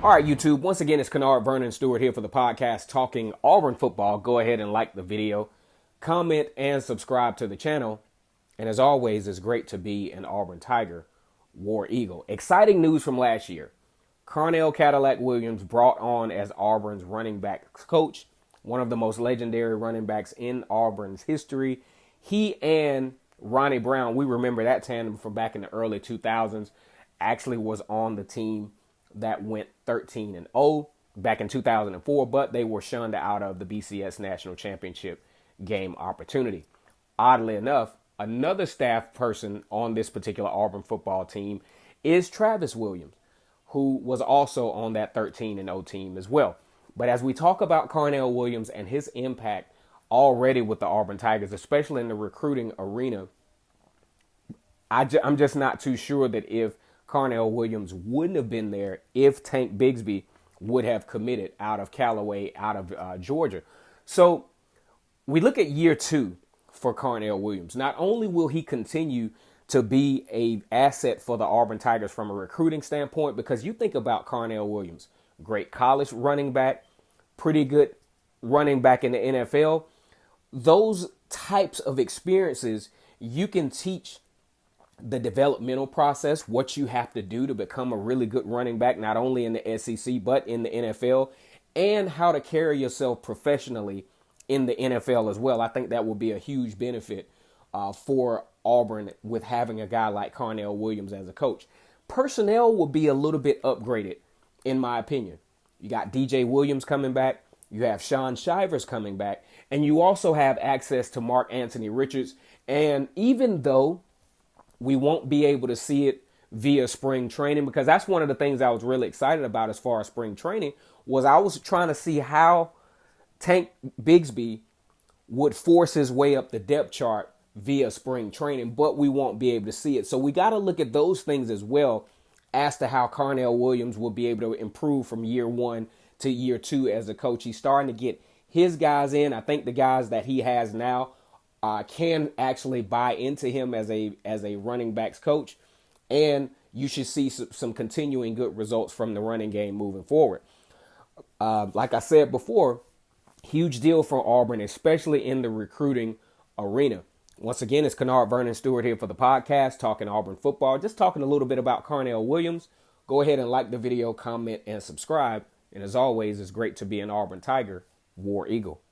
All right, YouTube. Once again, it's Kennard Vernon Stewart here for the podcast talking Auburn football. Go ahead and like the video, comment, and subscribe to the channel. And as always, it's great to be an Auburn Tiger, War Eagle. Exciting news from last year. Carnell Cadillac Williams brought on as Auburn's running backs coach, one of the most legendary running backs in Auburn's history. He and Ronnie Brown, we remember that tandem from back in the early 2000s, actually was on the team that went 13-0 back in 2004, but they were shunned out of the BCS National Championship game opportunity. Oddly enough, another staff person on this particular Auburn football team is Travis Williams, who was also on that 13-0 team as well. But as we talk about Carnell Williams and his impact already with the Auburn Tigers, especially in the recruiting arena, I'm just not too sure that if Carnell Williams wouldn't have been there if Tank Bigsby would have committed out of Callaway, out of Georgia. So we look at year 2 for Carnell Williams. Not only will he continue to be an asset for the Auburn Tigers from a recruiting standpoint, because you think about Carnell Williams, great college running back, pretty good running back in the NFL. Those types of experiences, you can teach the developmental process, what you have to do to become a really good running back, not only in the SEC, but in the NFL, and how to carry yourself professionally in the NFL as well. I think that will be a huge benefit for Auburn with having a guy like Carnell Williams as a coach. Personnel will be a little bit upgraded, in my opinion. You got DJ Williams coming back. You have Sean Shivers coming back. And you also have access to Mark Anthony Richards. And even though we won't be able to see it via spring training, because that's one of the things I was really excited about as far as spring training, was I was trying to see how Tank Bigsby would force his way up the depth chart via spring training, but we won't be able to see it. So we got to look at those things as well as to how Carnell Williams will be able to improve from year 1 to year 2 as a coach. He's starting to get his guys in. I think the guys that he has now can actually buy into him as a running backs coach, and you should see some continuing good results from the running game moving forward. Like I said before, huge deal for Auburn, especially in the recruiting arena. Once again, it's Kennard Vernon Stewart here for the podcast, talking Auburn football, just talking a little bit about Carnell Williams. Go ahead and like the video, comment, and subscribe. And as always, it's great to be an Auburn Tiger, War Eagle.